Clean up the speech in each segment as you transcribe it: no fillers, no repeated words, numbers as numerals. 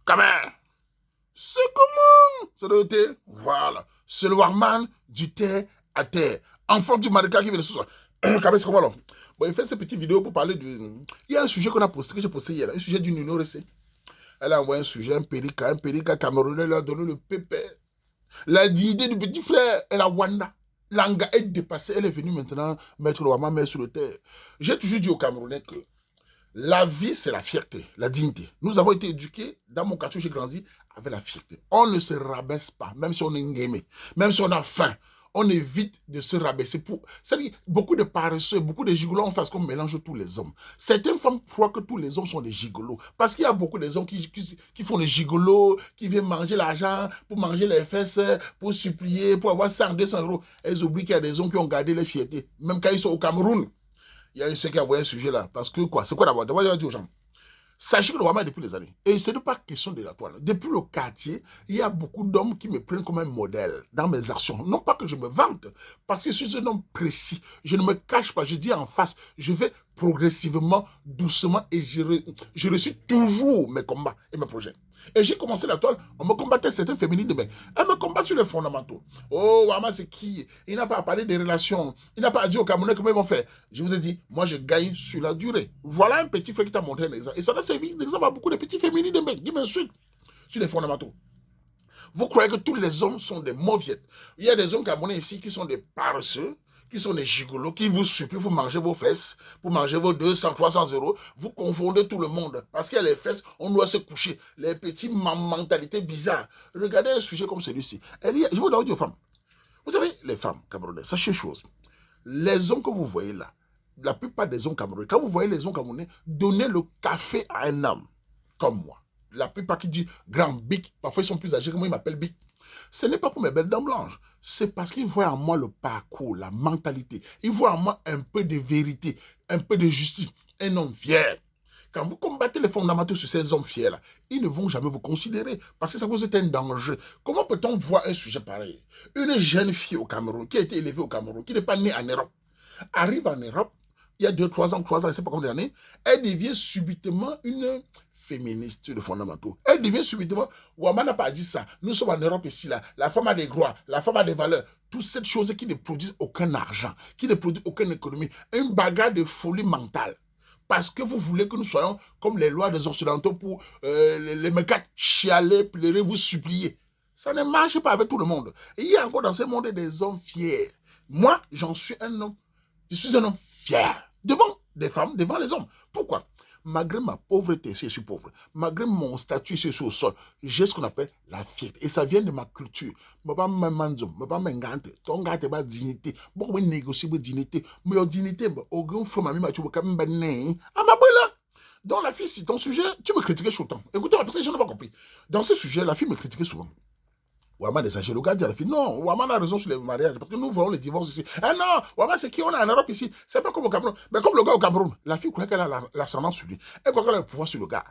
Kamer. C'est comment? C'est le thé. Voilà. C'est le warman du thé à terre. Enfant du Marika qui vient de ce soir. Kamer, c'est comment alors? Bon, il fait cette petite vidéo pour parler du... Il y a un sujet qu'on a posté, que j'ai posté hier, un sujet d'une Union RC. Elle a envoyé un sujet, un périka camerounais, lui a donné le pépé. La dignité du petit frère, elle a Wanda. L'anga est dépassée, elle est venue maintenant mettre le warman sur le terre. J'ai toujours dit aux Camerounais que la vie, c'est la fierté, la dignité. Nous avons été éduqués, dans mon quartier où j'ai grandi, avec la fierté. On ne se rabaisse pas, même si on est gamé, même si on a faim. On évite de se rabaisser. C'est-à-dire, beaucoup de paresseux, beaucoup de gigolos, on fait ce qu'on mélange tous les hommes. Certaines femmes croient que tous les hommes sont des gigolos. Parce qu'il y a beaucoup de hommes qui font des gigolos, qui viennent manger l'argent, pour manger les fesses, pour supplier, pour avoir 100, 200 euros. Elles oublient qu'il y a des hommes qui ont gardé leur fierté. Même quand ils sont au Cameroun. Il y a ceux qui a envoyé un sujet là. Parce que quoi? C'est quoi d'abord? D'abord, je vais dire aux gens. Sachez que le Rwanda est depuis les années. Et ce n'est pas question de la toile. Depuis le quartier, il y a beaucoup d'hommes qui me prennent comme un modèle dans mes actions. Non pas que je me vante, parce que je suis un homme précis. Je ne me cache pas, je dis en face. Je vais progressivement, doucement, et je réussis toujours mes combats et mes projets. Et j'ai commencé la toile, on me combattait certaines féminines de mecs. Elles me combattent sur les fondamentaux. Oh, Wama, c'est qui? Il n'a pas parlé des relations. Il n'a pas dit aux Camerounais comment ils vont faire. Je vous ai dit, moi, je gagne sur la durée. Voilà un petit frère qui t'a montré un exemple. Et ça a servi d'exemple à beaucoup de petits féminines de mecs qui m'insultent sur les fondamentaux. Vous croyez que tous les hommes sont des mauviettes. Il y a des hommes camerounais ici qui sont des paresseux, qui sont des gigolos, qui vous supplient pour manger vos fesses, pour manger vos 200, 300 euros. Vous confondez tout le monde. Parce qu'il y a les fesses, on doit se coucher. Les petites mentalités bizarres. Regardez un sujet comme celui-ci. Je vous donne aux femmes. Vous savez, les femmes camerounaises, sachez une chose. Les hommes que vous voyez là, la plupart des hommes camerounais, quand vous voyez les hommes camerounais, donnez le café à un homme, comme moi. La plupart qui disent grand bic, parfois ils sont plus âgés que moi, ils m'appellent bic. Ce n'est pas pour mes belles dents blanches. C'est parce qu'ils voient en moi le parcours, la mentalité. Ils voient en moi un peu de vérité, un peu de justice. Un homme fier. Quand vous combattez les fondamentaux sur ces hommes fiers-là, ils ne vont jamais vous considérer parce que ça vous est un danger. Comment peut-on voir un sujet pareil? Une jeune fille au Cameroun, qui a été élevée au Cameroun, qui n'est pas née en Europe, arrive en Europe, il y a 2, 3 ans, je ne sais pas combien d'années, elle devient subitement une féministe de fondamentaux. Elle devient subitement, Ouama n'a pas dit ça, nous sommes en Europe ici, là, la femme a des droits, la femme a des valeurs, toutes ces choses qui ne produisent aucun argent, qui ne produisent aucune économie, une bagarre de folie mentale. Parce que vous voulez que nous soyons comme les lois des Occidentaux pour les mecs chialer, pleurer, vous supplier. Ça ne marche pas avec tout le monde. Et il y a encore dans ce monde des hommes fiers. Moi, j'en suis un homme. Je suis un homme fier. Devant des femmes, devant les hommes. Pourquoi? Malgré ma pauvreté, si je suis pauvre, malgré mon statut, si je suis au sol, j'ai ce qu'on appelle la fierté. Et ça vient de ma culture. Je ne vais pas me ton gars pas dignité. Je vais négocier dignité. Mais dignité, au grand fond, ma mère, tu veux quand même là. Dans la fille, si ton sujet, tu me critiquais tout le temps. Écoutez, parce que je n'ai pas compris. Dans ce sujet, la fille me critiquait souvent. Ouama desagé le gars dit à la fille, non, Ouama a raison sur les mariages, parce que nous voulons les divorces ici. Ah non, Ouama c'est qui on a en Europe ici, c'est pas comme au Cameroun. Mais comme le gars au Cameroun, la fille croit qu'elle a l'ascendance sur lui. Elle croit qu'elle a le pouvoir sur le gars.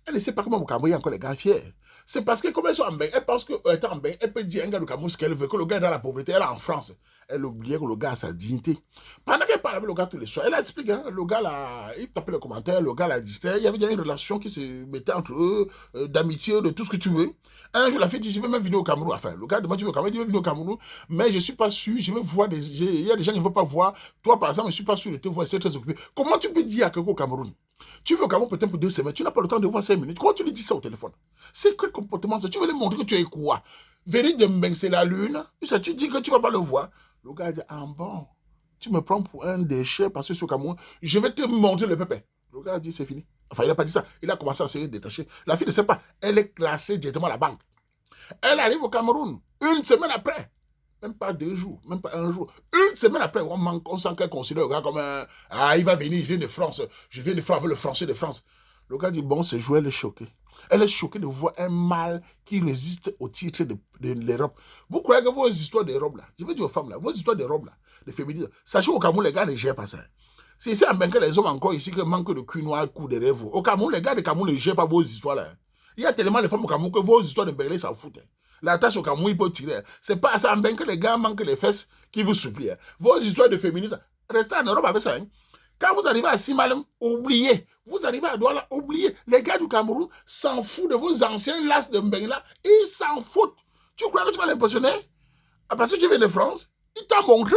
Elle ne sait pas comment au Cameroun il y a encore les gars fiers. C'est parce que comme elles sont en bain, elle pense qu'étant en bain, elle peut dire à un gars du Cameroun ce qu'elle veut, que le gars est dans la pauvreté, elle est en France. Elle oubliait que le gars a sa dignité. Pendant qu'elle parle avec le gars tous les soirs, elle explique, hein, le gars là, il tapait les commentaires, le gars l'a distrait, il y avait déjà une relation qui se mettait entre eux, d'amitié, de tout ce que tu veux. Un jour, la fille dit, je vais même venir au Cameroun. Enfin, le gars demande, tu veux au Cameroun, il dit, venir au Cameroun, mais je ne suis pas sûr, je veux voir il y a des gens qui ne veulent pas voir. Toi, par exemple, je ne suis pas sûr de te voir, c'est très occupé. Comment tu peux dire à quelqu'un au Cameroun? Tu veux au Cameroun peut-être pour 2 semaines, tu n'as pas le temps de voir 5 minutes. Comment tu lui dis ça au téléphone? C'est quel comportement ça? Tu veux lui montrer que tu es quoi? Venir de Mbeng, c'est la lune. Ça, tu dis que tu ne vas pas le voir. Le gars dit, ah bon, tu me prends pour un déchet parce que sur Cameroun, je vais te montrer le pépé. Le gars dit, c'est fini. Enfin, il n'a pas dit ça. Il a commencé à se détacher. La fille ne sait pas. Elle est classée directement à la banque. Elle arrive au Cameroun 1 semaine après. Même pas 2 jours, même pas 1 jour. 1 semaine après, on sent qu'elle considère le gars comme un... Ah, il va venir, il vient de France. Je viens de France avec le français de France. Le gars dit, bon, c'est joué, elle est choquée. Elle est choquée de voir un mâle qui résiste au titre de l'Europe. Vous croyez que vos histoires d'Europe, là, je veux dire aux femmes, là, vos histoires d'Europe, là, de féminisme, sachez qu'au Cameroun, les gars ne gèrent pas ça. C'est ici en Bengue, les hommes encore ici qui manquent de cul noir, coup de rêve. Au Cameroun, les gars de Cameroun ne gèrent pas vos histoires, là. Il y a tellement de femmes au Cameroun que vos histoires de Bengue, ça fout. La tasse au Cameroun, il peut tirer. C'est pas ça en Bengue que les gars manquent les fesses qui vous supplient. Vos histoires de féminisme, restez en Europe avec ça. Quand vous arrivez à Simalem, oubliez. Vous arrivez à Douala, oubliez. Les gars du Cameroun s'en foutent de vos anciens las de Mbengla. Ils s'en foutent. Tu crois que tu vas l'impressionner? Parce que tu viens de France, il t'a montré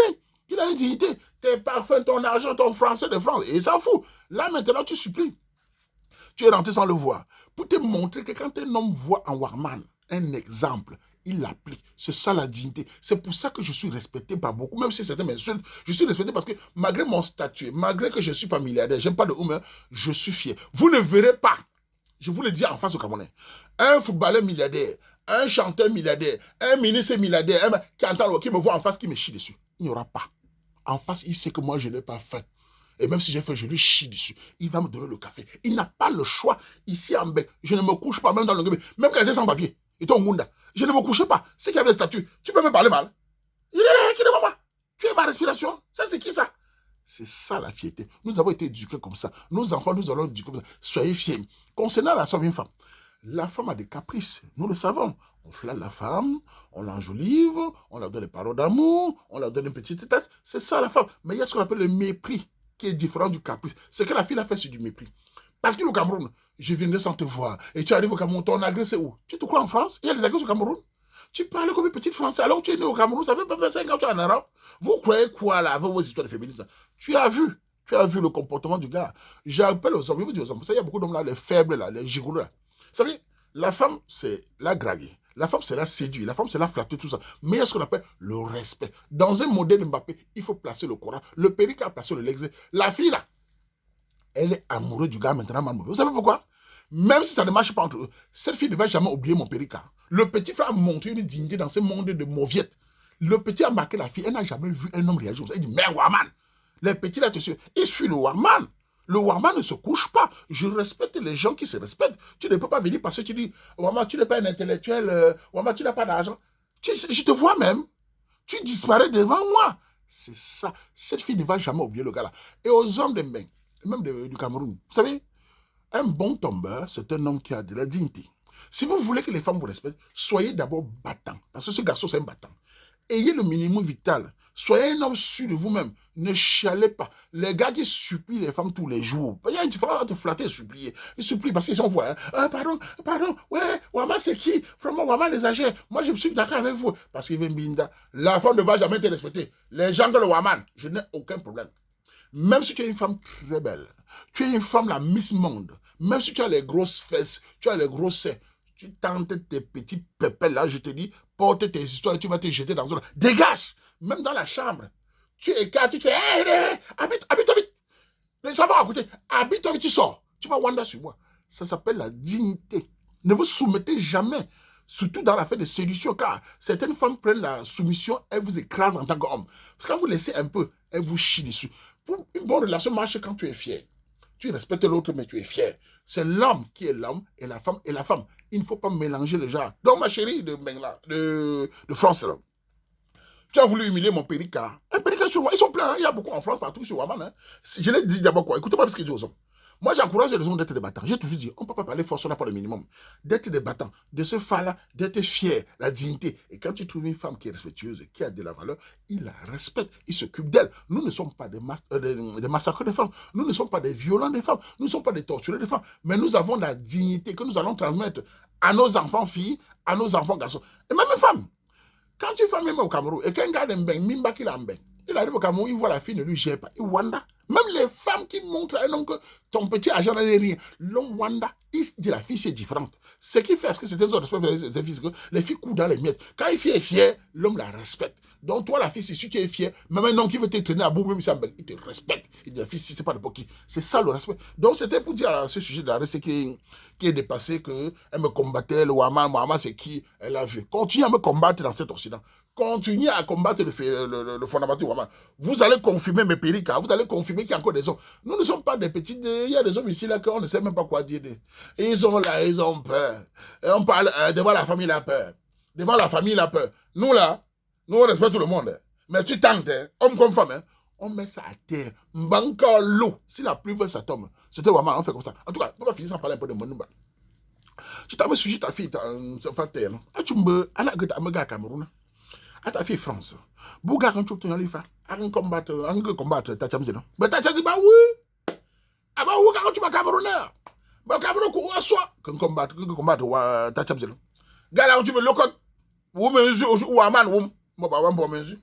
qu'il a une dignité. Tes parfums, ton argent, ton français de France. Et il s'en fout. Là, maintenant, tu supplies. Tu es rentré sans le voir. Pour te montrer que quand un homme voit en Warman un exemple, il l'applique. C'est ça la dignité. C'est pour ça que je suis respecté par beaucoup. Même si certains m'insultent, je suis respecté parce que malgré mon statut, malgré que je ne suis pas milliardaire, j'aime pas de homme, je suis fier. Vous ne verrez pas, je vous le dis en face au Camerounais, un footballeur milliardaire, un chanteur milliardaire, un ministre milliardaire, qui me voit en face, qui me chie dessus. Il n'y aura pas. En face, il sait que moi, je n'ai pas faim. Et même si j'ai faim, je lui chie dessus. Il va me donner le café. Il n'a pas le choix. Ici en Bec, je ne me couche pas même dans le gueule. Même quand j'étais sans papier, et ton Munda, je ne me couchais pas. C'est qu'il y avait le statut. Tu peux me parler mal. Il est qui devant moi? Tu es ma respiration. Ça, c'est qui ça? C'est ça la fierté. Nous avons été éduqués comme ça. Nos enfants, nous allons éduquer comme ça. Soyez fiers. Concernant la somme d'une femme, la femme a des caprices. Nous le savons. On flatte la femme, on l'enjolive, on leur donne des paroles d'amour, on leur donne une petite tasse. C'est ça la femme. Mais il y a ce qu'on appelle le mépris, qui est différent du caprice. Ce que la fille a fait, c'est du mépris. Parce que le Cameroun, je viendrai sans te voir. Et tu arrives au Cameroun, ton agrès, c'est où? Tu te crois en France? Il y a des agrès au Cameroun? Tu parles comme une petite Française. Alors que tu es né au Cameroun, ça fait pas 25 ans que tu es en Europe. Vous croyez quoi là, avec vos histoires de féminisme? Tu as vu le comportement du gars. J'appelle aux hommes, je vous dis aux hommes, il y a beaucoup d'hommes là, les faibles là, les gigolos là. Vous savez, la femme, c'est la draguer. La femme, c'est la séduire. La femme, c'est la flatter, tout ça. Mais il y a ce qu'on appelle le respect. Dans un modèle Mbappé, il faut placer le Coran. Le Péric a placé le Lexé. La fille, là, elle est amoureuse du gars maintenant. Vous savez pourquoi? Même si ça ne marche pas entre eux, cette fille ne va jamais oublier mon Péric. Le petit frère a montré une dignité dans ce monde de mauviette. Le petit a marqué la fille. Elle n'a jamais vu un homme réagir. Elle dit, merde, Warman. Les petits, là, ils suivent le Warman. Le Warman ne se couche pas. Je respecte les gens qui se respectent. Tu ne peux pas venir parce que tu dis, Warman, tu n'es pas un intellectuel, Warman, tu n'as pas d'argent. Je te vois même. Tu disparais devant moi. C'est ça. Cette fille ne va jamais oublier le gars-là. Et aux hommes de Mbeng, même du Cameroun, vous savez, un bon tombeur, c'est un homme qui a de la dignité. Si vous voulez que les femmes vous respectent, soyez d'abord battant. Parce que ce garçon, c'est un battant. Ayez le minimum vital. Soyez un homme sûr de vous-même. Ne chialez pas. Les gars qui supplient les femmes tous les jours. Il y a une différence entre flatter et supplier. Ils supplient parce qu'ils sont voix. Pardon, ouais, Wama c'est qui? Vraiment, Wama les agents. Moi, je suis d'accord avec vous. Parce qu'il veut Binda. La femme ne va jamais te respecter. Les gens de le Waman, je n'ai aucun problème. Même si tu es une femme très belle, tu es une femme la Miss Monde, même si tu as les grosses fesses, tu as les gros seins, tu tentes tes petits pépelles là, je te dis, porte tes histoires, tu vas te jeter dans une... Dégage! Même dans la chambre. Tu écartes, tu dis, hey, habite-toi vite. Les enfants à côté, habite-toi vite, tu sors. Tu vas Wanda sur moi. Ça s'appelle la dignité. Ne vous soumettez jamais, surtout dans l'affaire de séduction, car certaines femmes prennent la soumission, elles vous écrasent en tant qu'homme. Parce que quand vous laissez un peu, elles vous chient dessus. Pour une bonne relation marche quand tu es fier. Tu respectes l'autre, mais tu es fier. C'est l'homme qui est l'homme et la femme est la femme. Il ne faut pas mélanger les genres. Donc, ma chérie de France, là, tu as voulu humilier mon Périca. Un Périca sur moi, ils sont pleins. Hein. Il y a beaucoup en France, partout sur Waman. Hein. Je l'ai dit d'abord quoi. Écoutez-moi ce que je dis aux hommes. Moi, j'encourage les hommes d'être des battants. J'ai toujours dit, on ne peut pas parler force, on n'a pas le minimum. D'être des battants, de se faire là, d'être fier, la dignité. Et quand tu trouves une femme qui est respectueuse, qui a de la valeur, il la respecte, il s'occupe d'elle. Nous ne sommes pas des massacres de femmes. Nous ne sommes pas des violents des femmes. Nous ne sommes pas des torturés des femmes. Mais nous avons la dignité que nous allons transmettre à nos enfants filles, à nos enfants garçons. Et même les femmes. Quand tu fais même au Cameroun, et qu'un gars d'Embeng, Mimba qui l'a Mbeng, il arrive au Cameroun, il voit la fille, ne lui gère pas. Il wanda. Même les femmes qui montrent à un homme que ton petit agent n'est rien, l'homme wanda, il dit la fille c'est différente. Ce qui fait, est-ce que c'est des autres filles, les filles courent dans les miettes. Quand une fille est fière, l'homme la respecte. Donc toi, la fille, si tu es fière, même un homme qui veut te traîner à bout, même si il te respecte. Il dit la fille, si c'est pas de qui. C'est ça le respect. Donc c'était pour dire à ce sujet d'arrêt, c'est qui est dépassé, qu'elle me combattait, le Waman, c'est qui, elle a vu. Continue à me combattre dans cet Occident. Continuez à combattre le fondamental Waman. Vous allez confirmer mes périques, vous allez confirmer qu'il y a encore des hommes. Nous ne sommes pas des petits, il y a des hommes ici là qu'on ne sait même pas quoi dire. Et ils sont là, ils ont peur. Et on parle devant la famille, la peur. Devant la famille, la peur. Nous là, nous on respecte tout le monde. Mais tu tentes, homme comme femme, on met ça à terre. Banca l'eau. Si la pluie veut, ça tombe. C'était Waman, on fait comme ça. En tout cas, on va finir sans parler un peu de Monumba. Tu t'as sujet ta fille, ta terre. Ah, tu me as un gars Cameroun. À ta fille France. Bouga quand tu as fait, un combattre, ta chambre, mais ta chambre, bah oui. Ah bah oui, quand tu vas Camerounais. Bah Cameroun, quoi, soit, qu'un combattre, ta chambre. Gala, tu veux le code. Ou me ou aman, ou moi,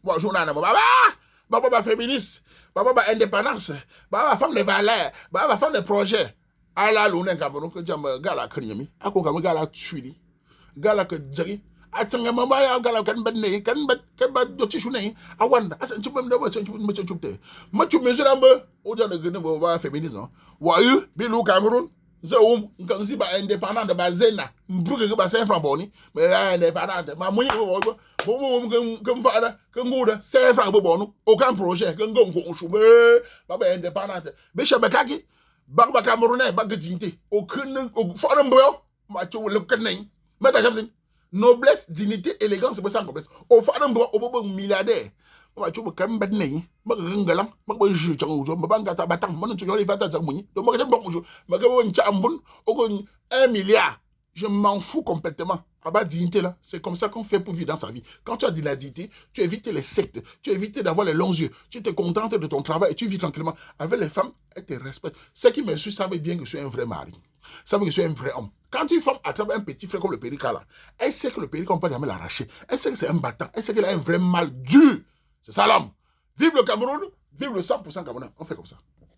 moi, journal, bah, féministe, bah, indépendance, bah, femme de valeur, bah, femme de projet. À la lune, Cameroun, que j'aime, gala, Kriami, à quoi, gala, tuili, gala, que Jerry. Atanga mama ya gala kan badne kan bad do tishu nei awanda asan chubam da wasan chubte ma chubme ziramba o jana gene bo ba feminisme wa yu bi lu Cameroun ze nkan si ba indépendant de ba zena mbuke ke ba 5 francs boni mais ya indépendant ma munyi bo kan fada kan nguda 5 francs bo bonu aucun projet kan ngon ko chube ba indépendant be chebe kaki ba Camerounais ba gdinte aucun fona mboyo ma chu le kan nei meta jamsin noblesse, dignité, élégance, c'est pas ça complexe. Au fond, on doit milliardaire. On va toujours quand même battre né. Moi, je moi, je change. Je vais pas battre. Moi, tu vas faire ça moni. Donc, moi, je bon jour. Moi, je vais chambon. Au 1 milliard. Je m'en fous complètement. À bas dignité là, c'est comme ça qu'on fait pour vivre dans sa vie. Quand tu as de la dignité, tu évites les sectes, tu évites d'avoir les longs yeux, tu te contentes de ton travail et tu vis tranquillement. Avec les femmes, elles te respectent. Ceux qui me suivent savent bien que je suis un vrai mari. Savent que je suis un vrai homme. Quand une femme attrape un petit frère comme le périca là, elle sait que le périca, on ne peut jamais l'arracher. Elle sait que c'est un battant. Elle sait qu'elle a un vrai mal dur. C'est ça l'homme. Vive le Cameroun, vive le 100% Cameroun. On fait comme ça.